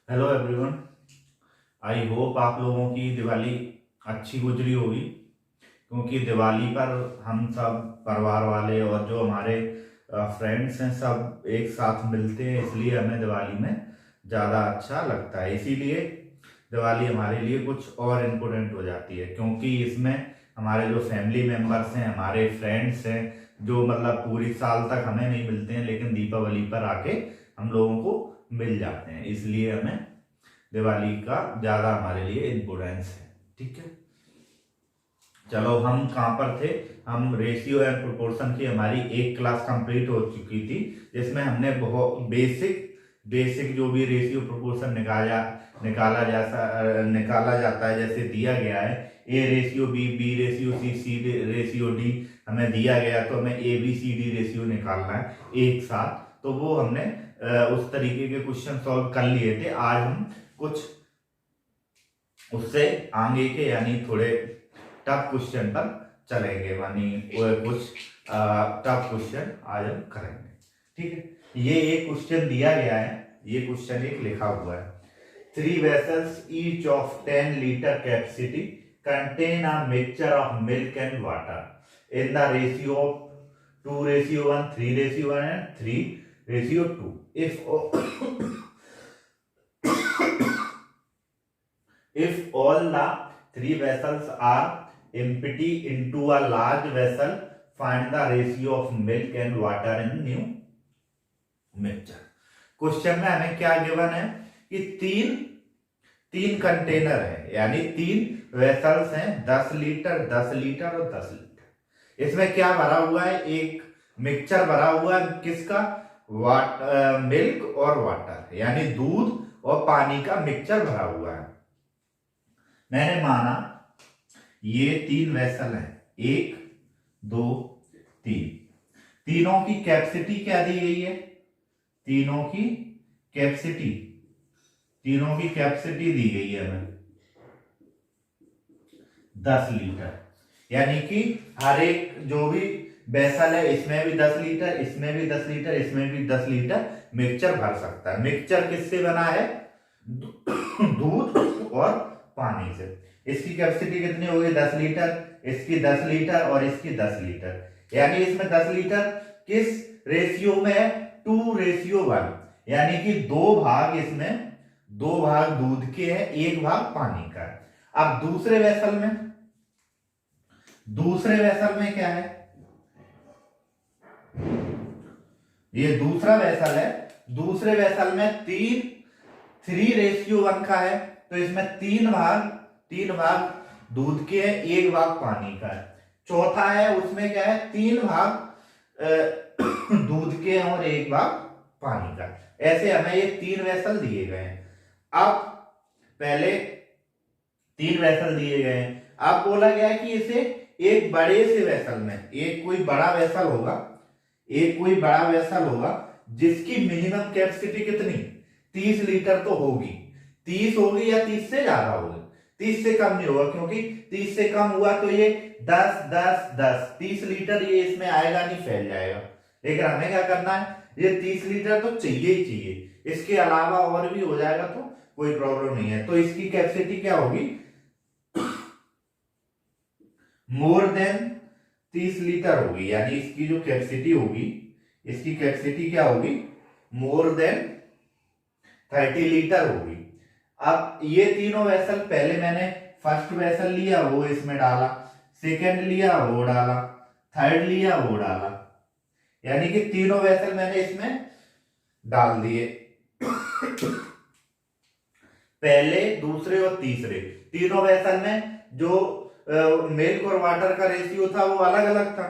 Hello everyone. I hope आप लोगों की दिवाली अच्छी गुजरी होगी, क्योंकि दिवाली पर हम सब परिवार वाले और जो हमारे फ्रेंड्स हैं सब एक साथ मिलते हैं, इसलिए हमें दिवाली में ज़्यादा अच्छा लगता है। इसीलिए दिवाली हमारे लिए कुछ और इम्पोर्टेंट हो जाती है, क्योंकि इसमें हमारे जो फैमिली मेम्बर्स हैं, हमारे फ्रेंड्स हैं, जो मतलब पूरी साल तक हमें नहीं मिलते हैं, लेकिन दीपावली पर आके हम लोगों को मिल जाते हैं। इसलिए हमें दिवाली का ज्यादा हमारे लिए इम्पोर्टेंस है। ठीक है, चलो हम कहाँ पर थे। हम रेशियो एंड प्रोपोर्शन की हमारी एक क्लास कंप्लीट हो चुकी थी, जिसमें हमने बहुत बेसिक बेसिक जो भी रेशियो प्रोपोर्शन निकाला जाता है, जैसे दिया गया है A ratio B, B ratio C, C ratio D हमें दिया गया, तो हमें A B C D ratio निकालना है एक साथ। तो वो हमने उस तरीके के क्वेश्चन सॉल्व कर लिए थे। आज हम कुछ उससे आगे के यानी थोड़े टफ क्वेश्चन पर चलेंगे, यानी कुछ टफ क्वेश्चन आज हम करेंगे। ठीक है, ये एक क्वेश्चन दिया गया है, ये क्वेश्चन एक लिखा हुआ है। 3 vessels each of 10 liter capacity contain a mixture of milk and water in the ratio of 2:1, 3:1 and 3:2. If all the 3 vessels are empty into a large vessel, find the ratio of milk and water in new mixture. Question में हमें क्या given है कि तीन तीन container है, यानी 3 vessels हैं, 10 लीटर 10 लीटर और 10 लीटर। इसमें क्या भरा हुआ है? एक मिक्सचर भरा हुआ है, किसका? मिल्क और वाटर, यानी दूध और पानी का मिक्सचर भरा हुआ है। मैंने माना ये 3 वेसल हैं, 1 2 3, तीनों की कैपेसिटी क्या दी गई है? तीनों की कैपेसिटी दी गई है हमें 10 लीटर, यानी कि हर एक जो भी वेसल है, इसमें भी 10 लीटर, इसमें भी 10 लीटर, इसमें भी 10 लीटर मिक्सचर भर सकता है। मिक्सचर किससे बना है? दूध और पानी से। इसकी कैपेसिटी कितनी होगी? 10 लीटर, इसकी 10 लीटर और इसकी 10 लीटर, यानी इसमें 10 लीटर किस रेशियो में है? 2:1, यानी कि 2 भाग इसमें, 2 भाग दूध के हैं, 1 भाग पानी का है। अब दूसरे वेसल में क्या है? ये दूसरा वेसल है, दूसरे वेसल में 3:1 का है, तो इसमें 3 भाग दूध के हैं, 1 भाग पानी का है। चौथा है, उसमें क्या है? 3 भाग दूध के हैं और 1 भाग पानी का। ऐसे हमें ये 3 वेसल दिए गए हैं। अब पहले 3 वेसल दिए गए हैं, अब बोला गया है कि इसे एक बड़े से वेसल में, एक कोई बड़ा वेसल होगा जिसकी मिनिमम कैपेसिटी कितनी? 30 लीटर तो होगी, 30 होगी या 30 से ज्यादा होगी? 30 से कम नहीं होगा, क्योंकि 30 से कम हुआ तो ये 10 10 10 30 लीटर ये इसमें आएगा नहीं, फैल जाएगा। लेकिन हमें क्या करना है? ये 30 लीटर तो चाहिए ही चाहिए, इसके अलावा और भी हो जाएगा तो कोई प्रॉब्लम नहीं है। तो इसकी कैपेसिटी क्या होगी? मोर देन 30 लीटर होगी, यानी इसकी जो कैपेसिटी होगी, इसकी कैपेसिटी क्या होगी? मोर देन 30 लीटर होगी। अब ये तीनों वेसल, पहले मैंने फर्स्ट वेसल लिया, वो इसमें डाला, सेकंड लिया वो डाला, थर्ड लिया वो डाला, यानी कि तीनों वेसल मैंने इसमें डाल दिए। पहले, दूसरे और तीसरे तीनों वेसल में जो मिल्क और वाटर का रेशियो था वो अलग अलग था।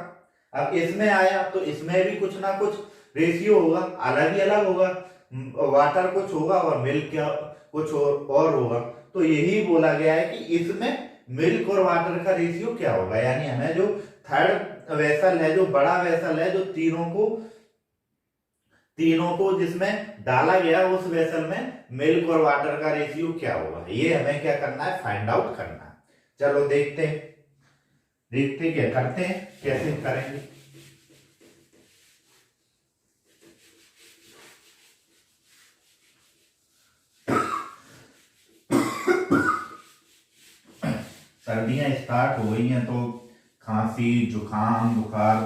अब इसमें आया तो इसमें भी कुछ ना कुछ रेशियो होगा, अलग ही अलग होगा। वाटर कुछ होगा और मिल्क क्या कुछ और होगा। तो यही बोला गया है कि इसमें मिल्क और वाटर का रेशियो क्या होगा, यानी हमें जो थर्ड वेसल है, जो बड़ा वेसल है, जो तीनों को जिसमें डाला गया, उस वेसल में मिल्क और वाटर का रेशियो क्या होगा, ये हमें क्या करना है? फाइंड आउट करना है। चलो देखते क्या करते हैं, कैसे करेंगे। सर्दियां स्टार्ट हो गई हैं तो खांसी जुकाम बुखार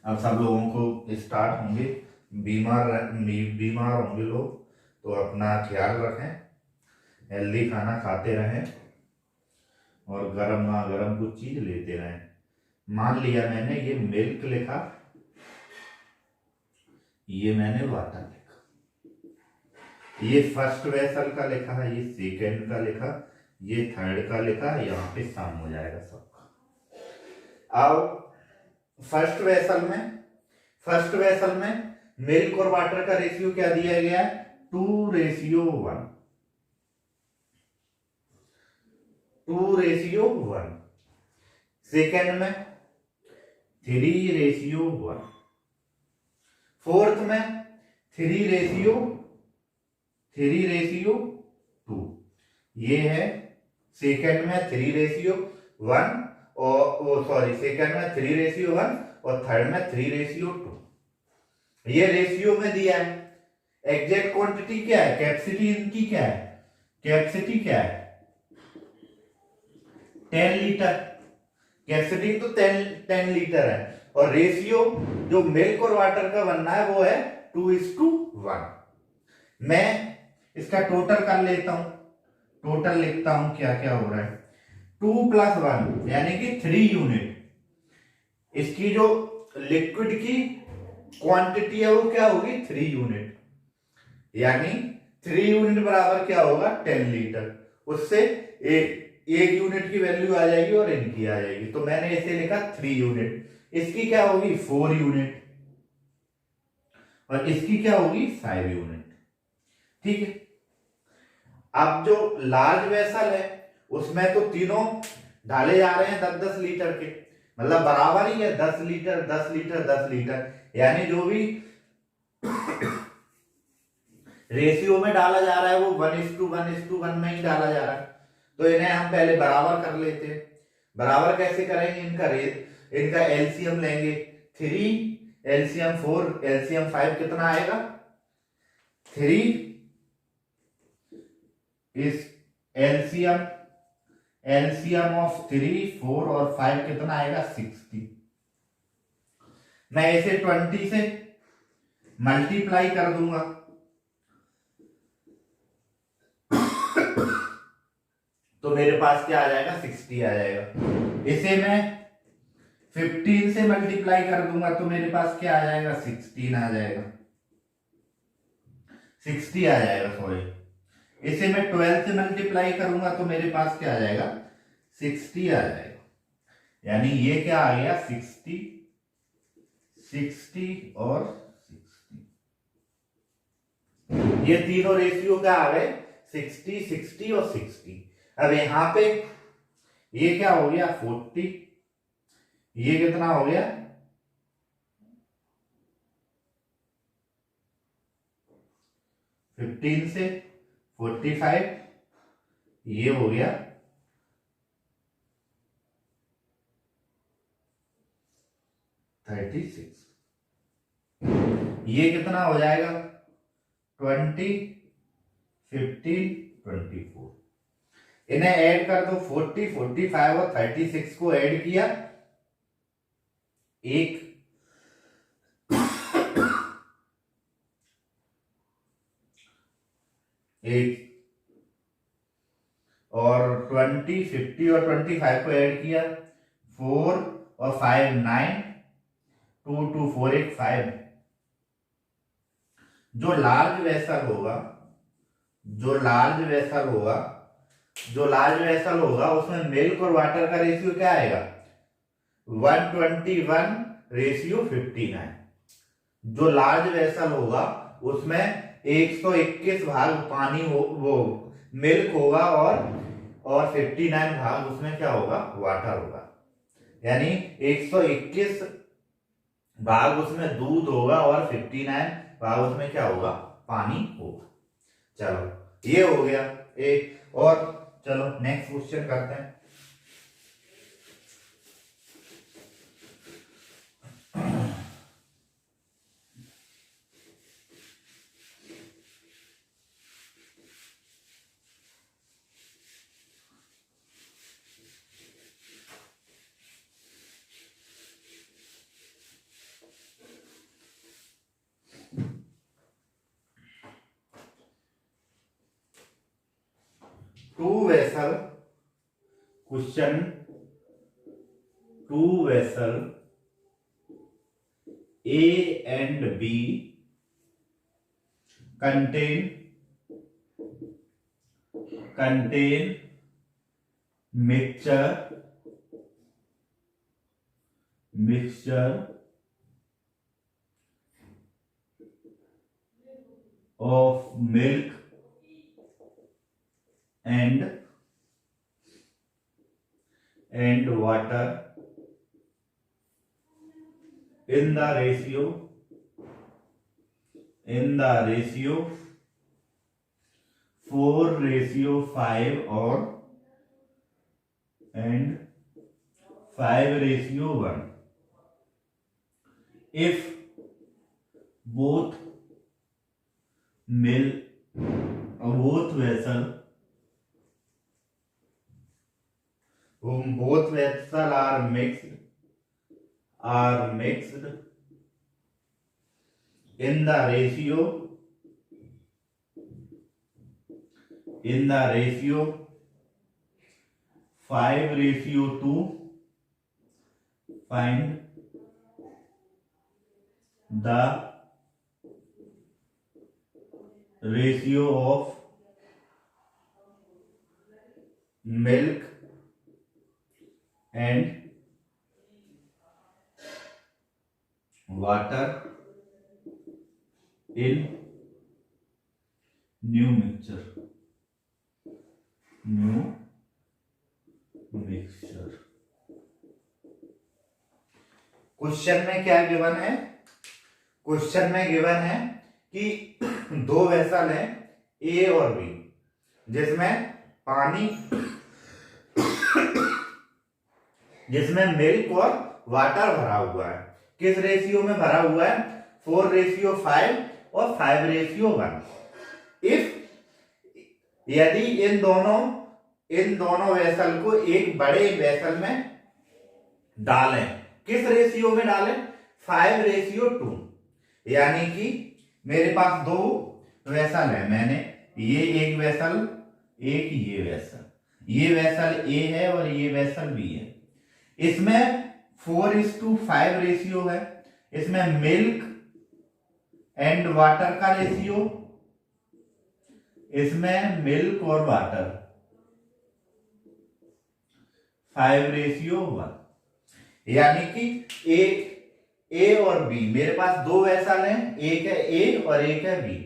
अब सब लोगों को स्टार्ट होंगे। बीमार होंगे लोग, तो अपना ख्याल रखें, हेल्दी खाना खाते रहें और गरम कुछ चीज लेते रहें। मान लिया मैंने ये मिल्क लिखा, ये मैंने वाटर लिखा, ये फर्स्ट वेसल का लिखा है, ये सेकेंड का लिखा, ये थर्ड का लिखा, यहाँ पे सम हो जाएगा सबका। अब फर्स्ट वेसल में मिल्क और वाटर का रेशियो क्या दिया गया है? 2:1। 2:1। सेकेंड में 3:1। फोर्थ में 3:2। ये है सेकेंड में 3:1 और सॉरी सेकेंड में 3:1 और थर्ड में 3:2। ये रेशियो में दिया है। एग्जैक्ट क्वांटिटी क्या है? कैपेसिटी इनकी क्या है? कैपेसिटी क्या है? 10 लीटर। कैपेसिटी तो 10 लीटर है और रेशियो जो मिल्क और वाटर का बनना है वो है 2:1। मैं इसका टोटल कर लेता हूं, टोटल लिखता हूं क्या क्या हो रहा है। 2 + 1 यानी कि 3 यूनिट। इसकी जो लिक्विड की क्वांटिटी है वो क्या होगी? 3 यूनिट, यानी 3 यूनिट बराबर क्या होगा? 10 लीटर। उससे एक यूनिट की वैल्यू आ जाएगी और इनकी आ जाएगी, तो मैंने इसे लिखा 3 यूनिट। इसकी क्या होगी? 4 यूनिट और इसकी क्या होगी? 5 यूनिट। ठीक है। अब जो लार्ज वेसल है उसमें तो तीनों डाले जा रहे हैं 10-10 लीटर के, मतलब बराबर ही है, 10 लीटर 10 लीटर 10 लीटर, यानी जो भी रेशियो में डाला जा रहा है वो 1:1:1 में ही डाला जा रहा है। तो इन्हें हम पहले बराबर कर लेते हैं। बराबर कैसे करेंगे? इनका एलसीएम लेंगे। 3 एलसीएम 4 एलसीएम 5 कितना आएगा? 3 इस एलसीएम ऑफ 3 4 और 5 कितना आएगा? 60। मैं इसे 20 से मल्टीप्लाई कर दूंगा तो मेरे पास क्या आ जाएगा? 60 आ जाएगा। इसे मैं 15 से मल्टीप्लाई कर दूंगा तो मेरे पास क्या आ जाएगा? 16 आ जाएगा, 60 आ जाएगा सॉरी। इसे मैं 12 से मल्टीप्लाई करूंगा तो मेरे पास क्या आ जाएगा? 60 आ जाएगा, यानी ये क्या आ गया? 60 60 और 60। ये तीनों रेशियो क्या आ गए? 60 60 और 60। अब यहां पे ये क्या हो गया? 40। ये कितना हो गया? 15 से 45। ये हो गया 36। ये कितना हो जाएगा? 20 15 24। इन्हें ऐड कर दो। 40 45 और 36 को ऐड किया, एक और 20 50 और 25 को ऐड किया, 4 और 5 9 2 2 4 1 5। जो लार्ज वेसल होगा उसमें मिल्क और वाटर का रेशियो क्या आएगा? 121:59। जो लार्ज वेसल होगा उसमें 121 भाग पानी वो मिल्क होगा और 59 भाग उसमें क्या होगा? वाटर होगा, यानी 121 भाग उसमें दूध होगा और 59 भाग उसमें क्या होगा? पानी होगा। चलो ये हो गया एक। और चलो नेक्स्ट क्वेश्चन करते हैं। Two vessel, question, two vessel A and B contain mixture of milk and water in the ratio 4:5 or and 5:1. If both vessel are mixed in the ratio 5:2, find the ratio of milk and water in new mixture. Question में क्या given है? Question में given है कि दो vessel हैं ए और B, जिसमें मिल्क और वाटर भरा हुआ है। किस रेशियो में भरा हुआ है? 4:5 और 5:1। यदि इन दोनों वेसल को एक बड़े वेसल में डालें, किस रेशियो में डालें? 5:2। यानी कि मेरे पास दो वेसल है, मैंने ये एक वेसल, एक ये वेसल ए है और ये वेसल बी है। इसमें 4:5 रेशियो है। इसमें मिल्क एंड वाटर का रेशियो, इसमें मिल्क और वाटर 5:1। यानी कि ए और बी, मेरे पास दो वेसल हैं, एक है ए और एक है बी।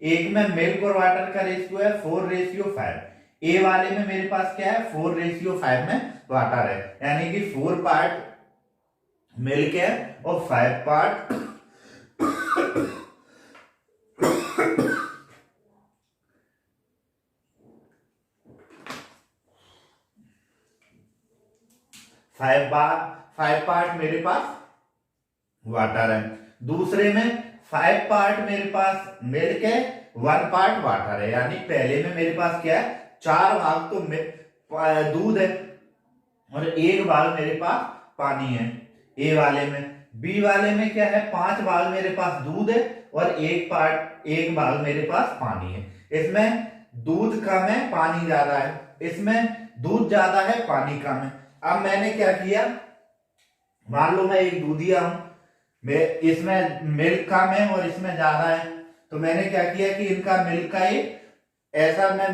एक में मिल्क और वाटर का रेशियो है 4:5। ए वाले में मेरे पास क्या है? 4:5 में वाटर है। यानी कि 4 पार्ट मिल्क है और 5 पार्ट फाइव पार्ट मेरे पास वाटर है। दूसरे में 5 पार्ट मेरे पास मिल्क है, 1 पार्ट वाटर है। यानी पहले में मेरे पास क्या है? 4 भाग तो दूध है और 1 भाग मेरे पास पानी है ए वाले में। बी वाले में क्या है? 5 भाग मेरे पास दूध है और 1 भाग मेरे पास पानी है। इसमें दूध कम है, पानी ज्यादा है। इसमें दूध ज्यादा है, पानी कम है। अब मैंने क्या किया, मान लो मैं एक दूधिया हूं, इसमें मिल्क कम है और इसमें ज्यादा है, तो मैंने क्या किया कि इनका मिल्क का एक ऐसा मैं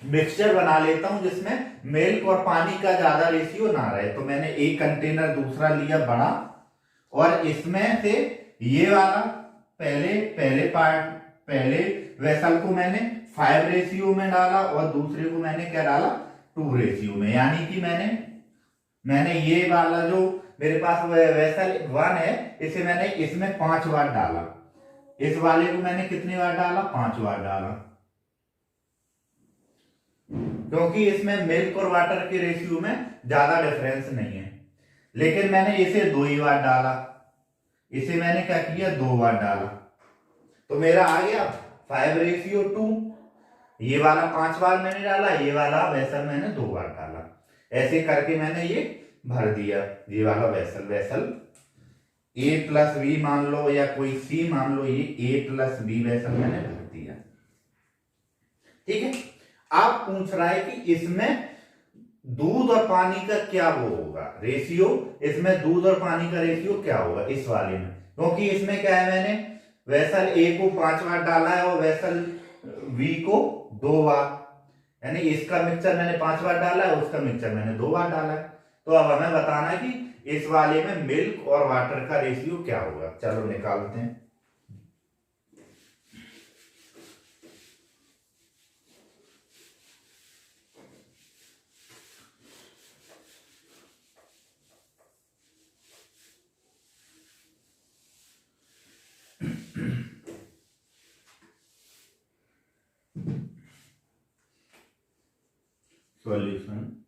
मिक्सचर बना लेता हूं जिसमें मिल्क और पानी का ज्यादा रेशियो ना रहे। तो मैंने एक कंटेनर दूसरा लिया बड़ा, और इसमें से ये वाला पहले वेसल को मैंने 5 रेशियो में डाला और दूसरे को मैंने क्या डाला? 2 रेशियो में। यानी कि मैंने ये वाला जो मेरे पास वेसल 1 है, इसे मैंने इसमें 5 बार डाला। इस वाले को मैंने कितनी बार डाला? 5 बार डाला, क्योंकि इसमें मिल्क और वाटर के रेशियो में ज्यादा डिफरेंस नहीं है। लेकिन मैंने इसे 2 ही बार डाला, इसे मैंने क्या किया? 2 बार डाला, तो मेरा आ गया 5:2। ये वाला 5 बार मैंने डाला, ये वाला वेसल मैंने 2 बार डाला। ऐसे करके मैंने ये भर दिया। ये वाला वेसल A+B मान लो या कोई C मान लो, ये A+B वेसल मैंने भर दिया। ठीक है। आप पूछ रहा है कि इसमें दूध और पानी का क्या वो होगा रेशियो, इसमें दूध और पानी का रेशियो क्या होगा इस वाले में, क्योंकि इसमें क्या है, मैंने वेसल ए को 5 बार डाला है और वेसल बी को 2 बार, यानी इसका मिक्सचर मैंने 5 बार डाला है, उसका मिक्सचर मैंने 2 बार डाला है। तो अब हमें बताना है कि इस वाले में मिल्क और वाटर का रेशियो क्या होगा। चलो निकालते हैं। सॉल्यूशन,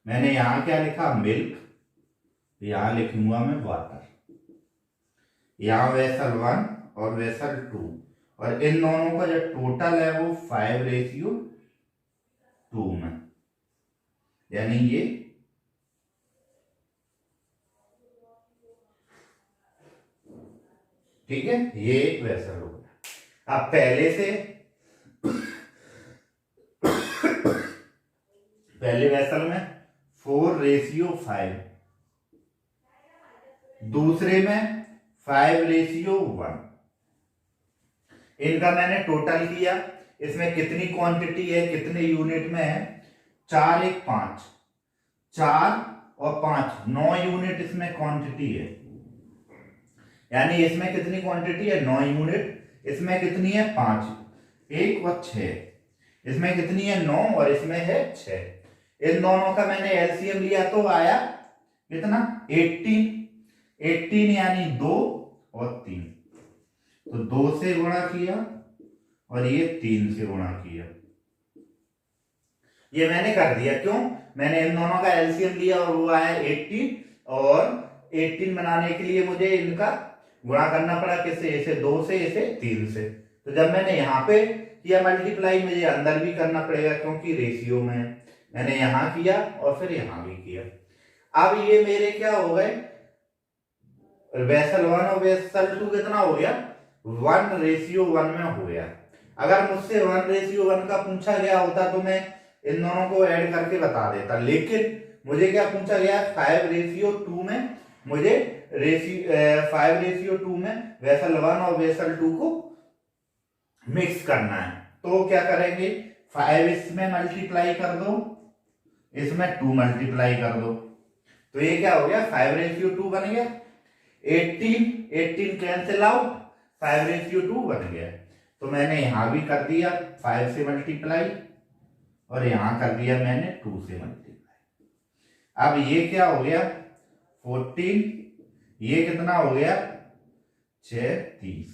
मैंने यहां क्या लिखा, मिल्क, यहां लिखूंगा मैं वाटर, यहां वेसल 1 और वेसल 2, और इन दोनों का जो टोटल है वो 5:2 में, यानी ये ठीक है, ये एक वेसल हो गया। अब पहले वेसल में 4:5, दूसरे में 5:1, इनका मैंने टोटल किया, इसमें कितनी क्वांटिटी है, कितने यूनिट में है, 4 1 5, 4 और 5 9 यूनिट इसमें क्वांटिटी है, यानी इसमें कितनी क्वांटिटी है 9 यूनिट, इसमें कितनी है 5, 1 और 6, इसमें कितनी है 9 और इसमें है 6। इन दोनों का मैंने एलसीएम लिया तो आया कितना 18 यानी 2 और 3, तो 2 से गुणा किया और ये 3 से गुणा किया, ये मैंने कर दिया। क्यों, मैंने इन दोनों का एलसीएम लिया और वो आया 18, और 18 बनाने के लिए मुझे इनका गुणा करना पड़ा किससे, इसे 2 से, इसे 3 से। तो जब मैंने यहाँ पे किया मल्टीप्लाई, मुझे अंदर भी करना पड़ेगा क्योंकि रेशियो में है, मैंने यहां किया और फिर यहां भी किया। अब ये मेरे क्या हो गए, वेसल 1 और वेसल 2 कितना हो गया, 1:1 में हो गया। अगर मुझसे 1:1 का पूछा गया होता तो मैं इन दोनों को ऐड करके बता देता, लेकिन मुझे क्या पूछा गया 5:2 में, मुझे 5:2 में वेसल 1 और वेसल 2 को मिक्स करना है। तो क्या करेंगे, 5 इसमें मल्टीप्लाई कर दो, इसमें 2 मल्टीप्लाई कर दो, तो ये क्या हो गया 5:2 बन गया। 18 कैंसिल आउट, 5:2 बन गया। तो मैंने यहां भी कर दिया 5 से मल्टीप्लाई और यहां कर दिया मैंने 2 से मल्टीप्लाई। अब ये क्या हो गया 14, ये कितना हो गया 6 30,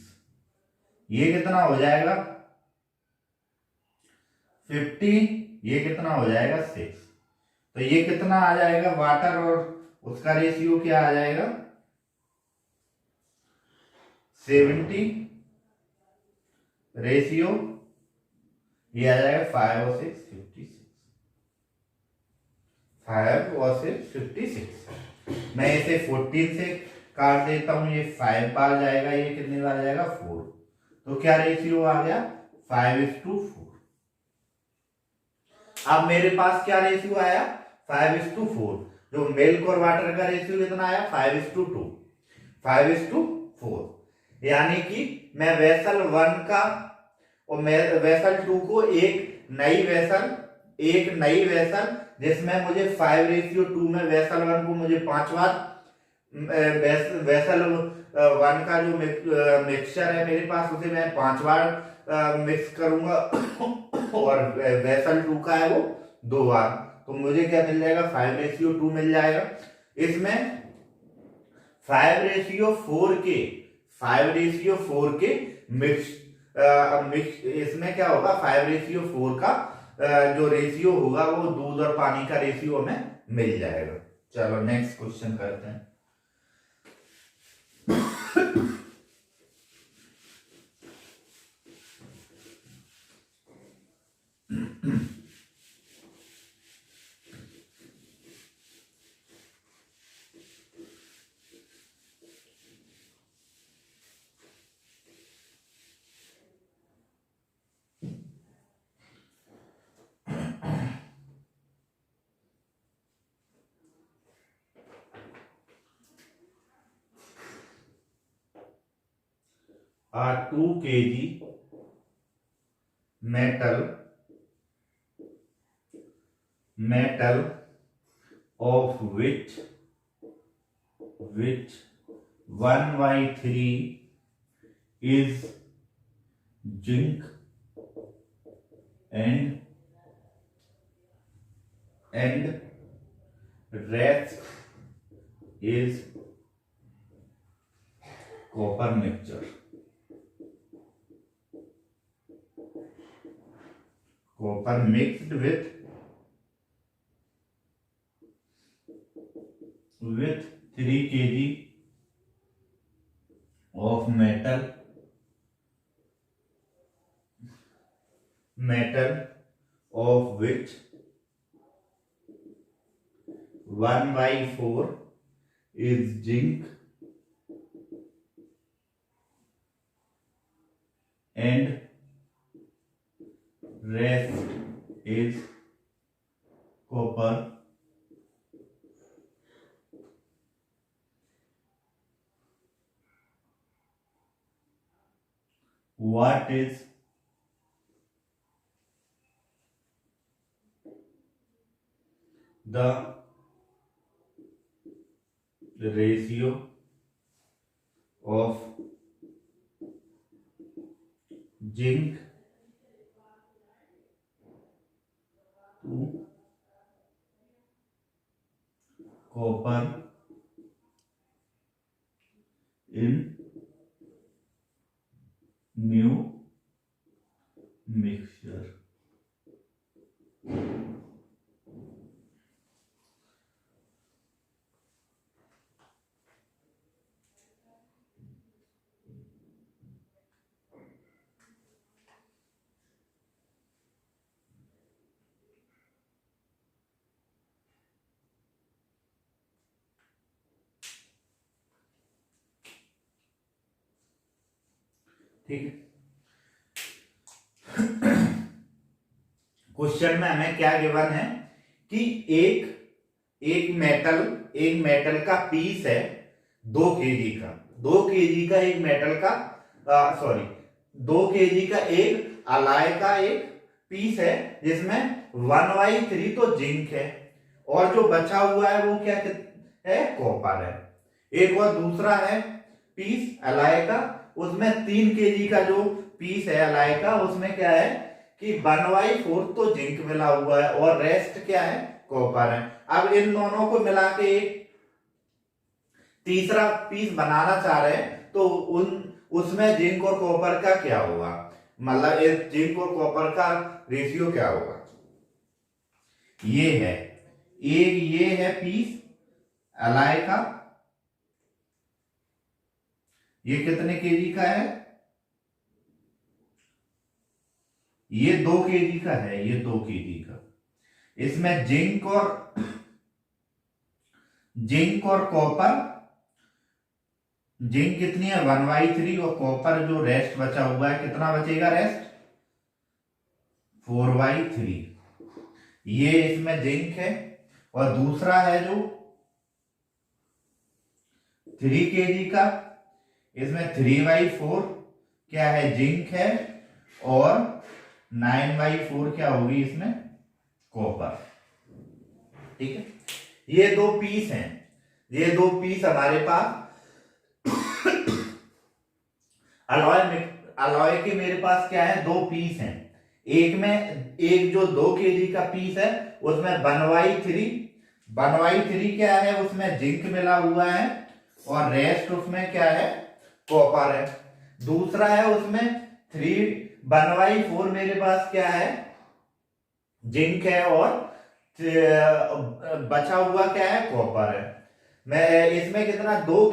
ये कितना हो जाएगा 15, ये कितना हो जाएगा 6। तो ये कितना आ जाएगा, वाटर और उसका रेशियो क्या आ जाएगा 70, रेशियो ये आ जाएगा 5 और 6 56, 5 और 6 56। मैं इसे 14 से काट देता हूं, ये 5 बार जाएगा, ये कितने बार जाएगा 4, तो क्या रेशियो आ गया 5:4। अब मेरे पास क्या रेशियो आया 5:4, जो मिल्क और वाटर का रेशियो कितना आया 5:2, 5:4, यानी कि मैं वेसल 1 का और वेसल 2 को एक नई वेसल जिसमें मुझे 5:2 में वेसल 1 को मुझे 5 बार, वेसल 1 का जो मिक्सचर है मेरे पास उसे मैं 5 बार मिक्स करूंगा और वेसल 2 का है वो 2 बार, तो मुझे क्या मिल जाएगा 5:2 मिल जाएगा। इसमें 5:4 के मिक्स इसमें क्या होगा 5:4 का जो रेशियो होगा वो दूध और पानी का रेशियो हमें मिल जाएगा। चलो नेक्स्ट क्वेश्चन करते हैं। 2 kg metal of which 1/3 is zinc and rest is copper mixture. Copper mixed with 3 kg of metal of which 1/4 is zinc and rest is copper. What is the ratio of zinc to copper in new mixture? ठीक है। Question में हमें क्या given है कि एक metal का piece है 2 केजी का, 2 केजी का एक मेटल का 2 केजी का एक अलाय का एक पीस है जिसमें 1/3 तो जिंक है और जो बचा हुआ है वो क्या है, कॉपर है। एक और दूसरा है पीस अलाय का, उसमें 3 केजी का जो पीस है अलाय का, उसमें क्या है कि 1/4 तो जिंक मिला हुआ है और रेस्ट क्या है, कॉपर है। अब इन दोनों को मिला के एक तीसरा पीस बनाना चाह रहे हैं तो उसमें जिंक और कॉपर का क्या होगा, मतलब इस जिंक और कॉपर का रेशियो क्या होगा। ये है ये है पीस अलाय का, ये कितने केजी का है, ये 2 केजी का है, ये 2 केजी का। इसमें जिंक और कॉपर, जिंक कितनी है 1/3 और कॉपर जो रेस्ट बचा हुआ है कितना बचेगा रेस्ट 4/3। ये इसमें जिंक है और दूसरा है जो 3 केजी का, इसमें 3/4 क्या है, जिंक है और 9/4 क्या होगी इसमें, कॉपर। ठीक है, ये 2 पीस हैं, ये 2 पीस हमारे पास अलॉय के मेरे पास क्या है, 2 पीस हैं। एक जो 2 केजी का पीस है उसमें 1/3 क्या है, उसमें जिंक मिला हुआ है और रेस्ट उसमें क्या है, कॉपर है। दूसरा है उसमें 1/4 मेरे पास क्या है, जिंक है और बचा हुआ क्या है, कॉपर है। मैं इसमें कितना 2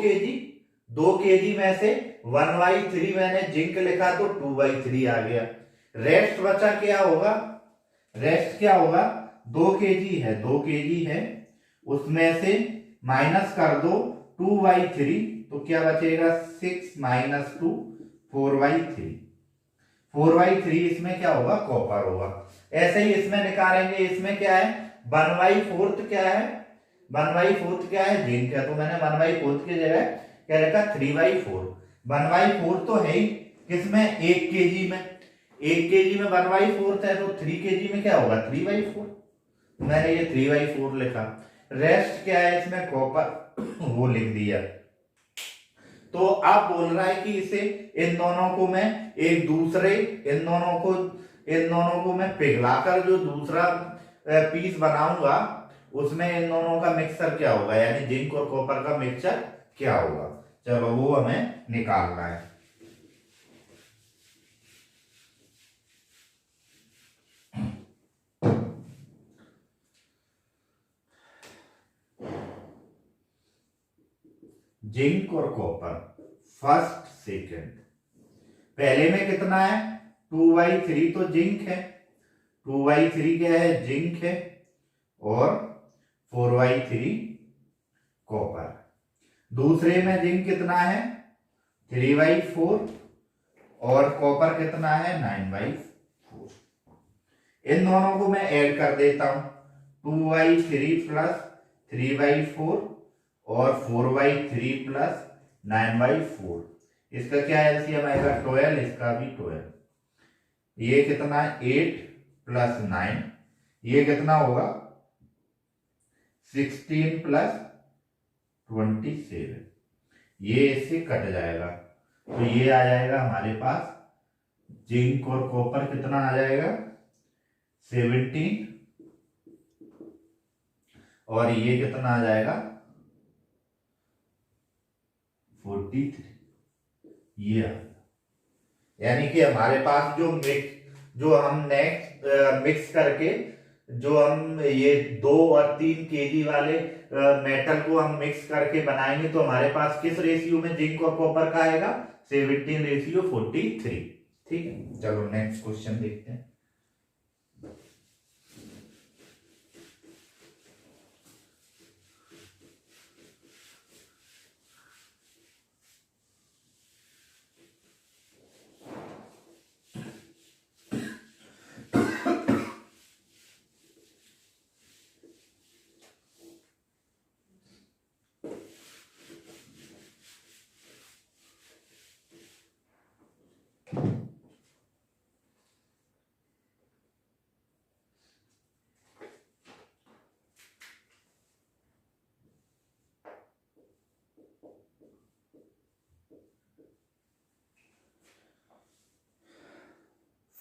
केजी में से 1/3 मैंने जिंक लिखा तो 2/3 आ गया। रेस्ट बचा क्या होगा, रेस्ट क्या होगा 2 केजी है उसमें से माइनस कर दो 2/3 तो क्या बचेगा 6 - 2 4/3। 4/3 इसमें क्या होगा, कॉपर होगा। ऐसे ही इसमें निकालेंगे, इसमें क्या है 1/4 क्या है, 1/4 क्या है, जिंक है, तो मैंने 1/4 की जगह क्या रखा 3/4। 1/4 तो है ही किसमें, 1 kg में। 1 kg में 1/4 है तो 3 kg में क्या होगा, 3/4। मैंने ये 3/4 लिखा। रेस्ट क्या है इसमें, कॉपर, वो लिख दिया। तो आप बोल रहा है कि इसे इन दोनों को मैं एक दूसरे, इन दोनों को मैं पिघलाकर जो दूसरा पीस बनाऊंगा उसमें इन दोनों का मिक्सचर क्या होगा, यानी जिंक और कॉपर का मिक्सचर क्या होगा। चलो वो हमें निकालना है। जिंक और कॉपर फर्स्ट सेकंड, पहले में कितना है 2/3 तो जिंक है, 2/3 क्या है, जिंक है, और 4/3 कॉपर। दूसरे में जिंक कितना है 3/4 और कॉपर कितना है 9/4। इन दोनों को मैं ऐड कर देता हूं, 2/3 प्लस 3/4 और 4/3 प्लस 9/4। इसका क्या एलसीएम आएगा 12, इसका भी 12। ये कितना 8 प्लस 9, ये कितना होगा 16 प्लस 27। ये इससे कट जाएगा तो ये आ जाएगा हमारे पास जिंक और कॉपर कितना आ जाएगा 17, और ये कितना आ जाएगा 43। ये यानी कि हमारे पास जो हम नेक्स्ट मिक्स करके जो हम ये 2 और 3 kg वाले मेटल को हम मिक्स करके बनाएंगे तो हमारे पास किस रेशियो में जिंक और कॉपर का आएगा 17:43। ठीक है, चलो नेक्स्ट क्वेश्चन देखते हैं।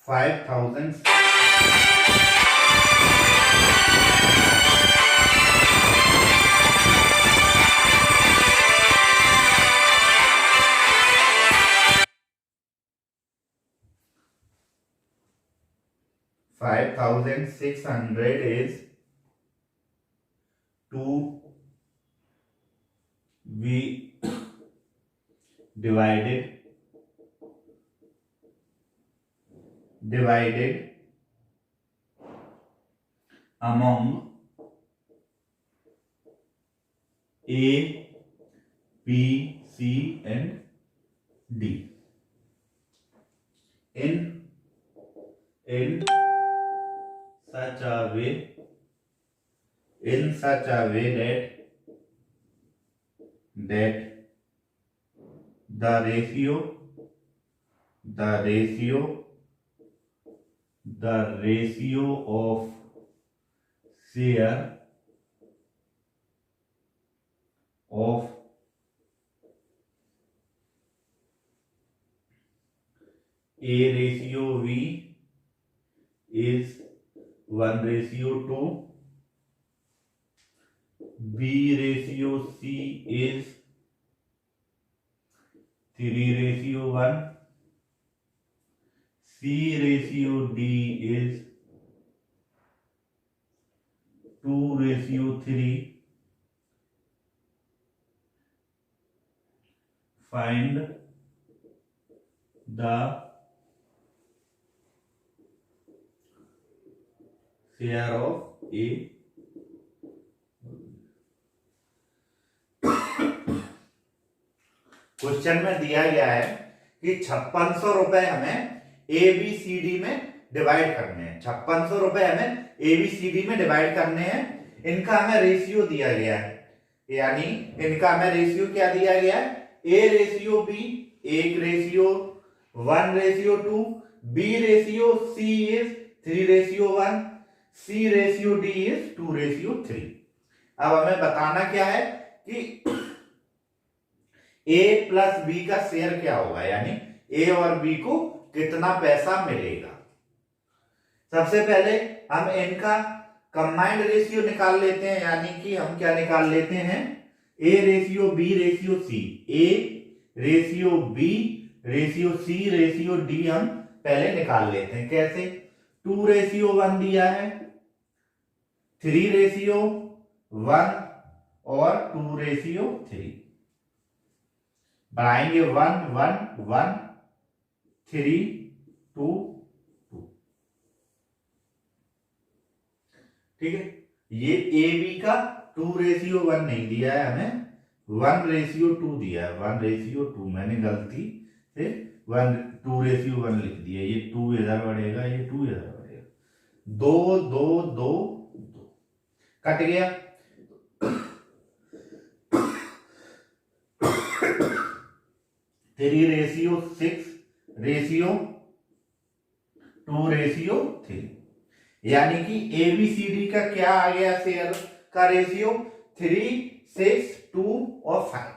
$5,000 5,600 is to be divided among A, B, C and D in such a way that the ratio of share of A/V is 1/2, B/C is 3/1, C/D is 2/3. Find the share of A. Question में दिया गया है कि 5600 रुपए हमें ABCD में divide करने हैं। 5600 रुपए हमें ABCD में डिवाइड करने हैं। इनका हमें रेशियो दिया गया है, यानी इनका हमें रेशियो क्या दिया गया है A/B 1:2, B ratio C is 3:1, C ratio D is 2:3। अब हमें बताना क्या है कि A प्लस B का शेयर क्या होगा, यानी A और B को कितना पैसा मिलेगा। सबसे पहले हम इनका कंबाइंड रेशियो निकाल लेते हैं, यानी कि हम क्या निकाल लेते हैं, A ratio B ratio C, A ratio B ratio C ratio D हम पहले निकाल लेते हैं। कैसे? 2:1 दिया है, 3:1 और 2:3। बढ़ाएंगे 1 1 1 3 2 2। ठीक है, ये ए बी का 2:1 नहीं दिया है हमें, 1:2 दिया है। 1:2 मैंने गलती से 2:1 लिख दिया। ये 2 इधर बढ़ेगा, ये 2 इधर बढ़ेगा। 2 2 2 2 कट गया। 3:6 रेशियो 2:3, यानी कि ABCD का क्या आ गया शेयर का रेशियो, 3 6 2 और 5।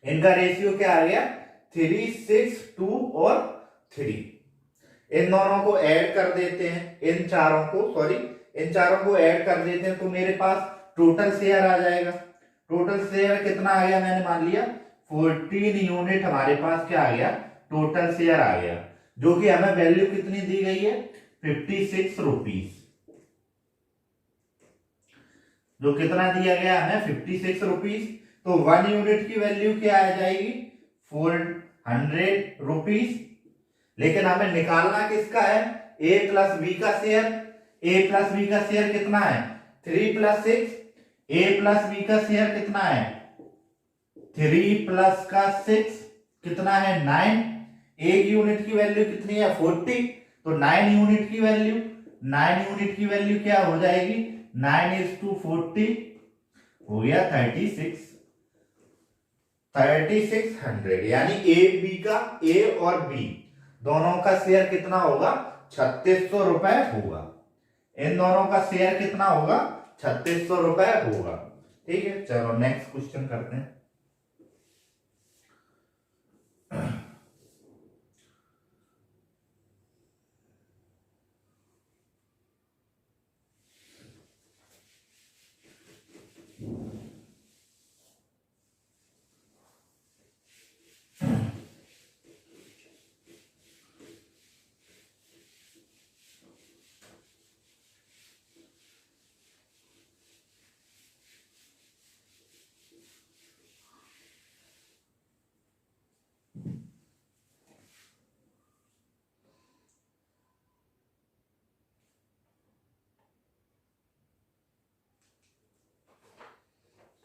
इनका रेशियो क्या आ गया, 3 6 2 और 3। इन दोनों को ऐड कर देते हैं, इन चारों को ऐड कर देते हैं, तो मेरे पास टोटल शेयर आ जाएगा। टोटल शेयर कितना आ गया, मैंने मान लिया 14 यूनिट हमारे पास क्या आ गया, टोटल शेयर आ गया, जो कि हमें वैल्यू कितनी दी गई है, 56 रुपीज। जो कितना दिया गया हमें, 56 रुपीज। तो 1 यूनिट की वैल्यू क्या आ जाएगी, 400 रुपीज। लेकिन हमें निकालना किसका है, A प्लस बी का शेयर। A प्लस बी का शेयर कितना है, 3 + 6। A प्लस बी का शेयर कितना है, 3 + 6 कितना है, 9। एक यूनिट की वैल्यू कितनी है, 40। तो 9 यूनिट की वैल्यू क्या हो जाएगी, 9:40 हो गया 3600। यानी A और B दोनों का शेयर कितना होगा, 3600 रुपए होगा। इन दोनों का शेयर कितना होगा, 3600 रुपए होगा। ठीक है, चलो नेक्स्ट क्वेश्चन करते हैं।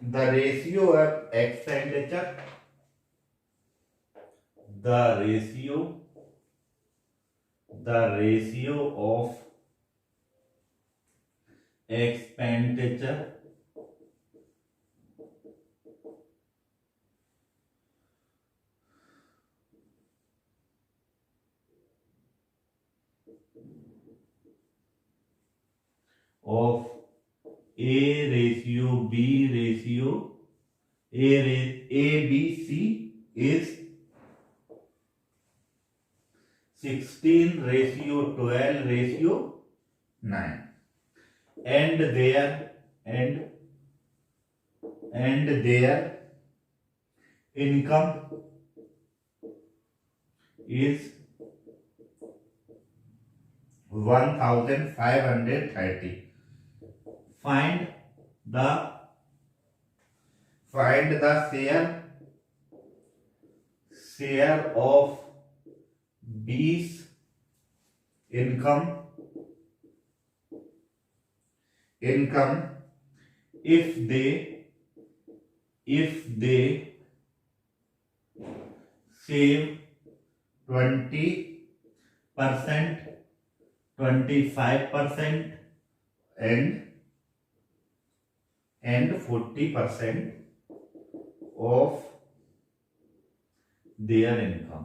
The ratio of expenditure, the ratio of expenditure of ABC is 16:12:9, and their income is 1530. Find the share of B's income if they save 20%, 25% and 40% of there income.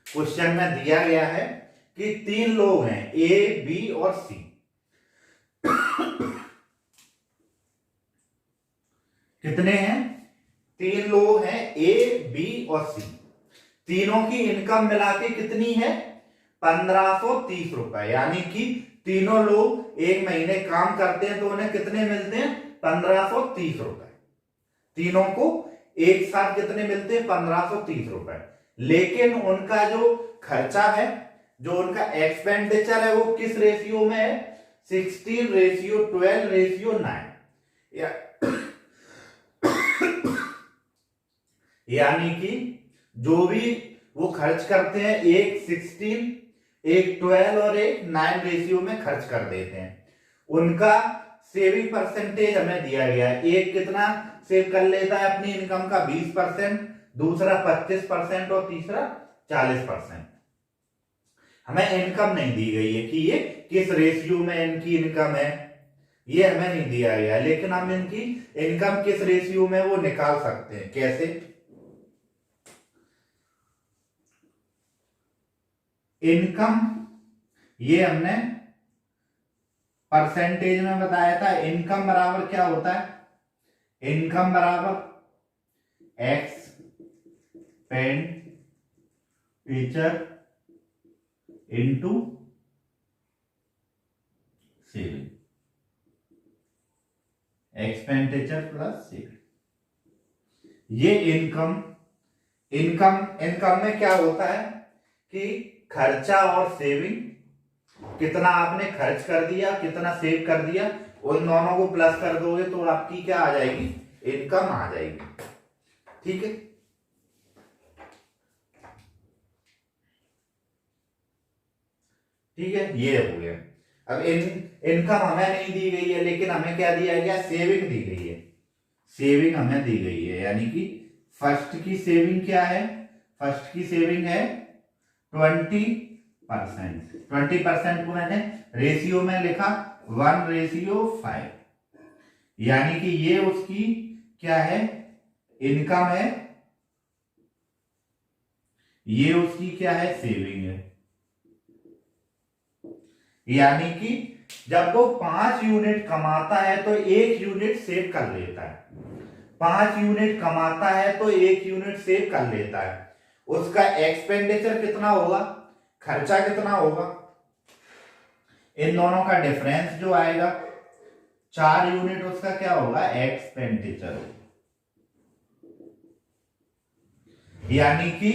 Question में दिया गया है कि 3 लोग हैं, A B और सी। कितने हैं? 3 लोग हैं, ए बी और सी। तीनों की इनकम मिला के कितनी है? 1530 रुपए। यानी कि तीनों लोग एक महीने काम करते हैं तो उन्हें कितने मिलते हैं? 1530 रुपए। तीनों को एक साथ कितने मिलते हैं? 1530 रुपए। लेकिन उनका जो खर्चा है, जो उनका एक्सपेंडिचर है, वो किस रेशियो में है? 16:12:9। यानी कि जो भी वो खर्च करते हैं, एक 16, एक 12 और एक 9 रेशियो में खर्च कर देते हैं। उनका सेविंग परसेंटेज हमें दिया गया है। एक कितना सेव कर लेता है अपनी इनकम का? 20%, दूसरा 25% और तीसरा 40%। हमें इनकम नहीं दी गई है कि ये किस रेशियो में इनकी इनकम है, ये हमें नहीं दिया गया, लेकिन हम इनकी इनकम किस रेशियो में वो निकाल सकते हैं। कैसे? इनकम ये हमने परसेंटेज में बताया था। इनकम बराबर क्या होता है? इनकम बराबर expenditure into saving. Expenditure plus saving. ये इनकम में क्या होता है कि खर्चा और सेविंग, कितना आपने खर्च कर दिया, कितना सेव कर दिया, उन दोनों को प्लस कर दोगे तो आपकी क्या आ जाएगी? इनकम आ जाएगी। ठीक है। ठीक है, ये हो गया। अब इनकम हमें नहीं दी गई है, लेकिन हमें क्या दिया गया? सेविंग दी गई है। सेविंग हमें दी गई है, यानी कि फर्स्ट की सेविंग क्या है? फर्स्ट की सेविंग है 20%। 20% को मैंने रेशियो में लिखा 1:5। यानी कि ये उसकी क्या है? इनकम है। ये उसकी क्या है? सेविंग है। यानी कि जब वो 5 यूनिट कमाता है तो 1 यूनिट सेव कर लेता है। 5 यूनिट कमाता है तो 1 यूनिट सेव कर लेता है। उसका एक्सपेंडिचर कितना होगा? खर्चा कितना होगा? इन दोनों का डिफरेंस जो आएगा, 4 यूनिट उसका क्या होगा? एक्सपेंडिचर। यानी कि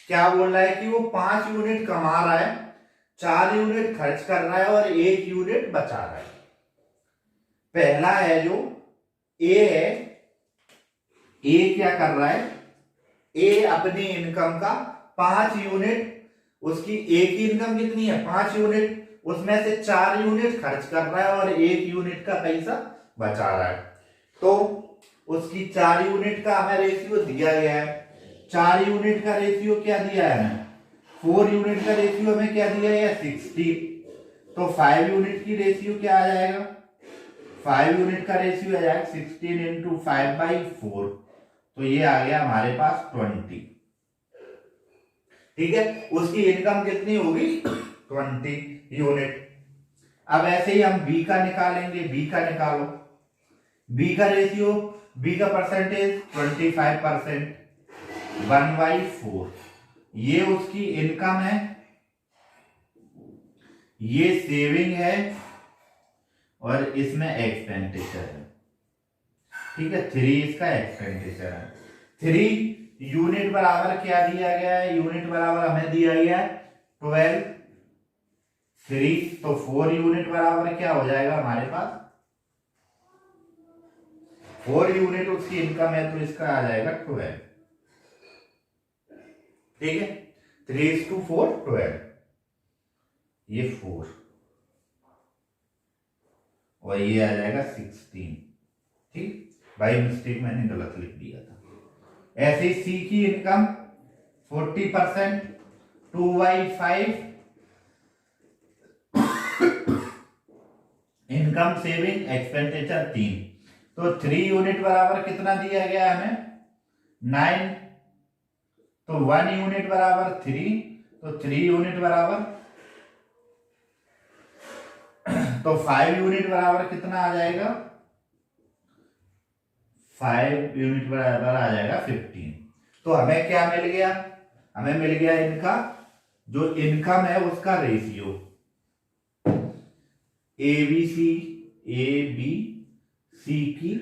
क्या बोल रहा है कि वो 5 यूनिट कमा रहा है, 4 यूनिट खर्च कर रहा है और 1 यूनिट बचा रहा है। पहला है जो ए है, ए क्या कर रहा है? ए अपनी इनकम का 5 यूनिट, उसकी ए की इनकम कितनी है? 5 यूनिट, उसमें से 4 यूनिट खर्च कर रहा है और 1 यूनिट का पैसा बचा रहा है। तो उसकी 4 यूनिट का हमें रेशियो दिया गया है। 4 यूनिट का रेशियो क्या दिया है हमें? 4 यूनिट का रेशियो हमें क्या दिया है? 60। तो 5 यूनिट की रेशियो क्या आ जाएगा? 5 यूनिट का रेशियो आ जाएगा 16 इंटू 5/4। तो ये आ गया हमारे पास 20। ठीक है, उसकी इनकम कितनी होगी? 20 यूनिट। अब ऐसे ही हम बी का निकालेंगे। बी का निकालो। बी का रेशियो, बी का परसेंटेज 25%, 1/4। ये उसकी इनकम है, ये सेविंग है और इसमें एक्सपेंडिचर है। ठीक है, 3 इसका एक्सपेंडिचर है। 3 यूनिट बराबर क्या दिया गया है? यूनिट बराबर हमें दिया गया है 12। 3 तो 4 यूनिट बराबर क्या हो जाएगा हमारे पास? 4 यूनिट उसकी इनकम है तो इसका आ जाएगा 12। ठीक है, 3:4 12। ये 4 और ये आ जाएगा 16। ठीक, बाई मिस्टेक मैंने गलत लिख दिया था। ऐसे ही सी की इनकम 40%, 2/5 इनकम सेविंग एक्सपेंडिचर 3, तो 3 यूनिट बराबर कितना दिया गया है हमें 9, तो 1 यूनिट बराबर 3, तो 3 यूनिट बराबर, तो 5 यूनिट बराबर कितना आ जाएगा 5 यूनिट बराबर आ जाएगा 15। तो हमें क्या मिल गया, हमें मिल गया इनका जो इनकम है उसका रेशियो ए बी सी की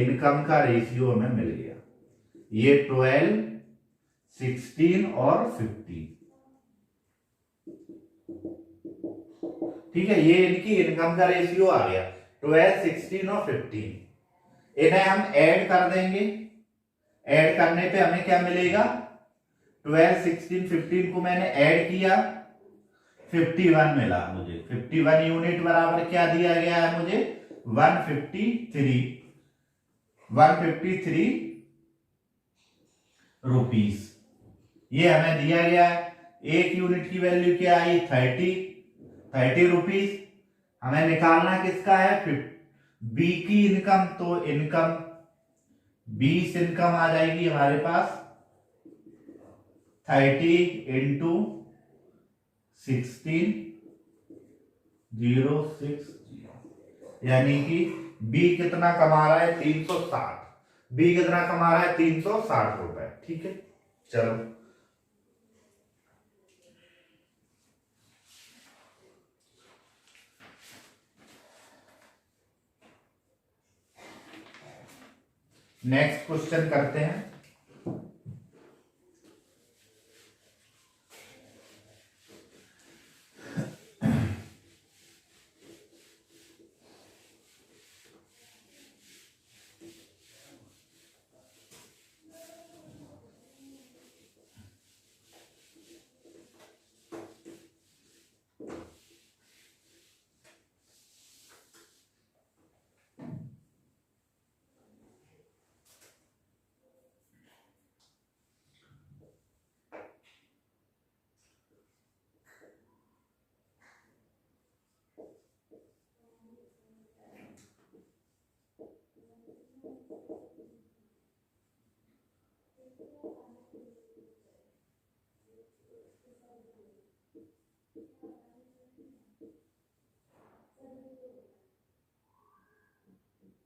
इनकम का रेशियो हमें मिल गया, ये 12, 16 और 15। ठीक है, ये इनकी इनकम का रेशियो आ गया 12, 16 और 15। इन्हें हम ऐड कर देंगे, ऐड करने पे हमें क्या मिलेगा 12, 16, 15 को मैंने ऐड किया 51 मिला मुझे। 51 यूनिट बराबर क्या दिया गया है मुझे 153 रुपीस, ये हमें दिया गया है। एक यूनिट की वैल्यू क्या आई 30 रुपीस। हमें निकालना किसका है बी की इनकम, तो इनकम 20 इनकम आ जाएगी हमारे पास 30 इंटू 16 060, यानी कि बी कितना कमा रहा है 360, बी कितना कमा रहा है 360 रुपए। ठीक है, चलो नेक्स्ट क्वेश्चन करते हैं।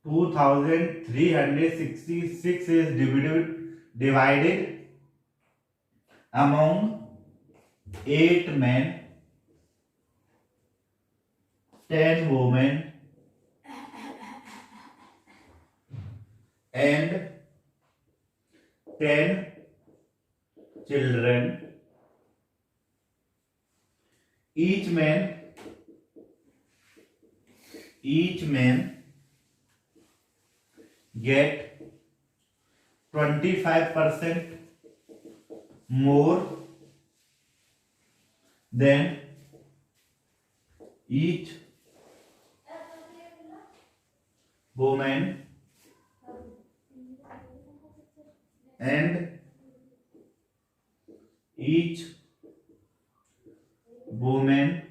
2366 is divided among 8 men, 10 women and 10 children. Each man get 25% more than each woman and each woman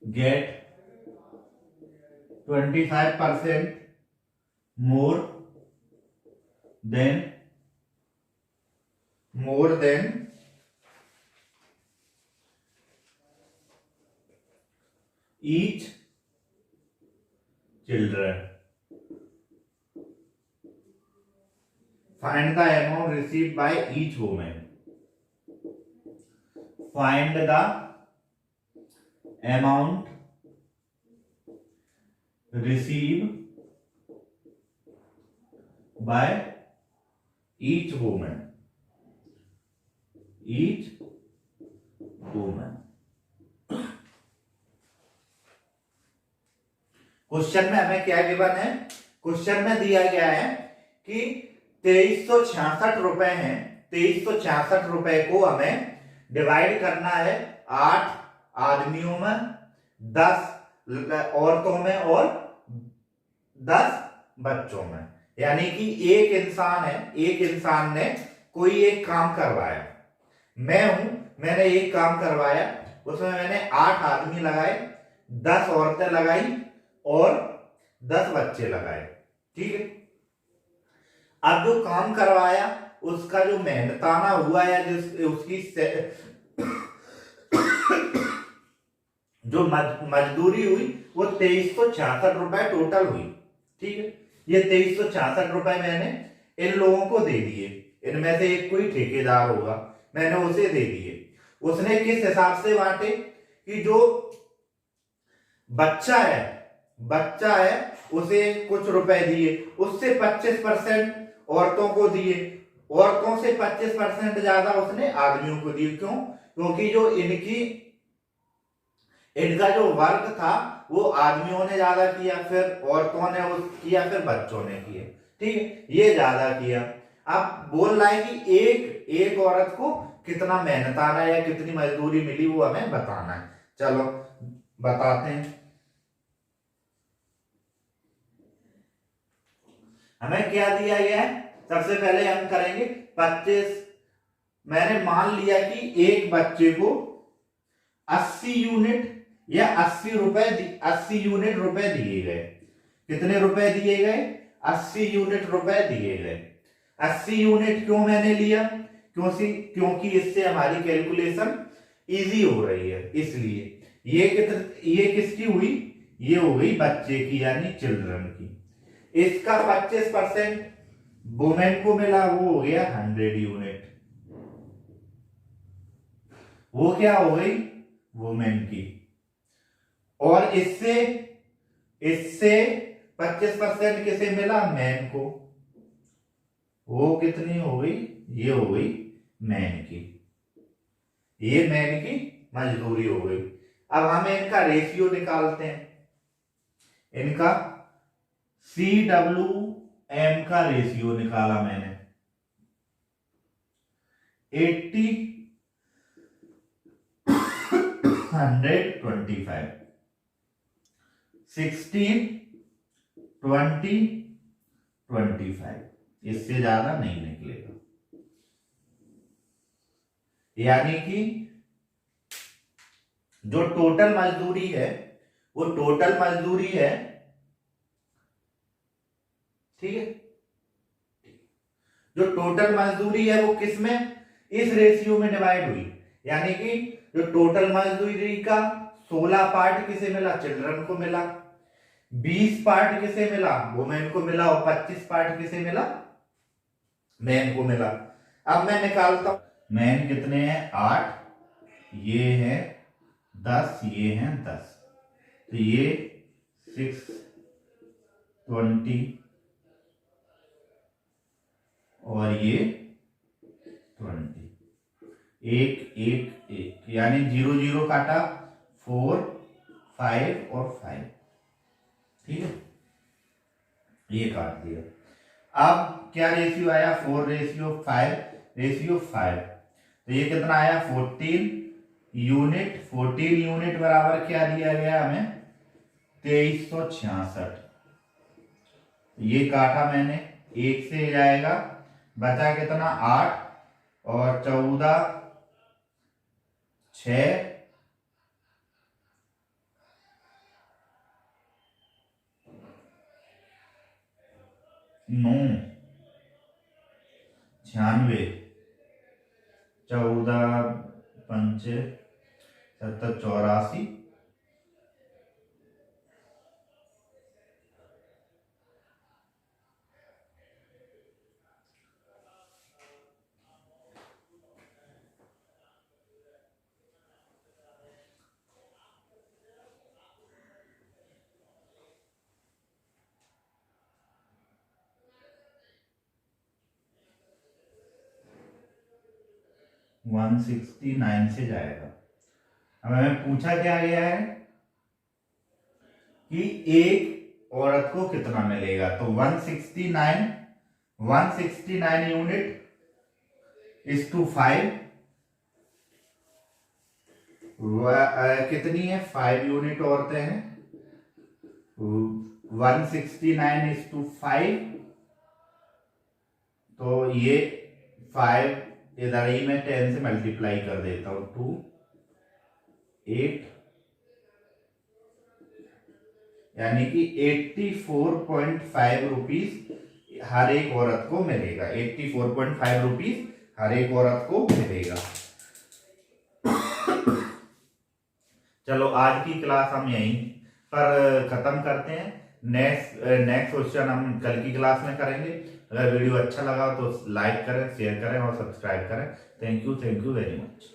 get 25% more than each children. Find the amount received by each woman. Find the amount received by each woman. Question में हमें क्या given है, question में दिया गया है कि 2366 रुपए हैं, 2366 रुपए को हमें डिवाइड करना है 8 आदमियों में, 10 औरतों में और 10 बच्चों में। यानी कि एक इंसान है, एक इंसान ने कोई एक काम करवाया, मैं हूं, मैंने एक काम करवाया, उसमें मैंने 8 आदमी लगाए, 10 औरतें लगाई और 10 बच्चे लगाए, ठीक है। अब जो काम करवाया उसका जो मेहनताना हुआ या जिस उसकी जो मजदूरी हुई वो 2366 रुपए टोटल हुई, ठीक है। ये 2366 रुपए मैंने इन लोगों को दे दिए, इनमें से एक कोई ठेकेदार होगा, मैंने उसे दे दिए। उसने किस हिसाब से बांटे कि जो बच्चा है उसे कुछ रुपए दिए, उससे 25% औरतों को दिए, औरतों से 25% ज्यादा उसने आदमियों को दिए। क्यों? क्योंकि जो इनका जो वर्क था वो आदमियों ने ज्यादा किया, फिर औरतों ने किया, फिर बच्चों ने किया, ठीक है, ये ज्यादा किया। अब बोल रहा है कि एक औरत को कितना मेहनताना या कितनी मजदूरी मिली वो हमें बताना है। चलो बताते हैं। हमें क्या दिया गया है, सबसे पहले हम करेंगे 25। मैंने मान लिया कि एक बच्चे को 80 यूनिट या 80 यूनिट रुपए दिए गए। कितने रुपए दिए गए? 80 यूनिट रुपए दिए गए। 80 यूनिट क्यों मैंने लिया? क्योंकि इससे हमारी कैलकुलेशन इजी हो रही है, इसलिए। ये किसकी हुई? ये हो गई बच्चे की यानी चिल्ड्रन की। इसका 25% वुमेन को मिला, वो हो गया 100 यूनिट। वो क्या हो गई? वुमेन की। और इससे इससे 25% किसे मिला? मैन को। वो कितनी हो गई? ये हो गई मैन की। ये मैन की मजदूरी हो गई। अब हम इनका रेशियो निकालते हैं। इनका CWM का रेशियो निकाला मैंने। 80 125 16 20 25, इससे ज्यादा नहीं निकलेगा। यानी कि जो टोटल मजदूरी है वो टोटल मजदूरी है, ठीक है। जो टोटल मजदूरी है वो किसमें? इस रेशियो में डिवाइड हुई। यानी कि जो टोटल मजदूरी का 16 पार्ट किसे मिला? चिल्ड्रन को मिला। 20 पार्ट किसे मिला? वुमेन को मिला। और 25 पार्ट किसे मिला? मैन को मिला। अब मैं निकालता हूं। मैन कितने हैं? 8, ये है 10, ये है 10, तो ये 6 20 और ये 20। एक यानी 0 0 काटा, 4 5 और 5, ठीक है, ये काट दिया। अब क्या रेशियो आया? 4:5 तो ये कितना आया? 14 यूनिट। 14 यूनिट बराबर क्या दिया गया हमें? 2366। ये काटा मैंने, एक से जाएगा, बचा कितना? 8 और 14 6 9 96 14 5 7 84 169 से जाएगा। अब हमें पूछा क्या गया है कि एक औरत को कितना मिलेगा, तो 169 यूनिट इज टू 5, कितनी है? 5 यूनिट औरतें हैं। 169 इज टू 5, तो ये 5 इधर ही मैं 10 से मल्टीप्लाई कर देता हूं। 2 8 यानी कि 84.5 रुपीज हर एक औरत को मिलेगा। 84.5 रुपीज हर एक औरत को मिलेगा। चलो आज की क्लास हम यहीं पर खत्म करते हैं। नेक्स्ट क्वेश्चन हम कल की क्लास में करेंगे। अगर वीडियो अच्छा लगा तो लाइक करें, शेयर करें और सब्सक्राइब करें। Thank you very much.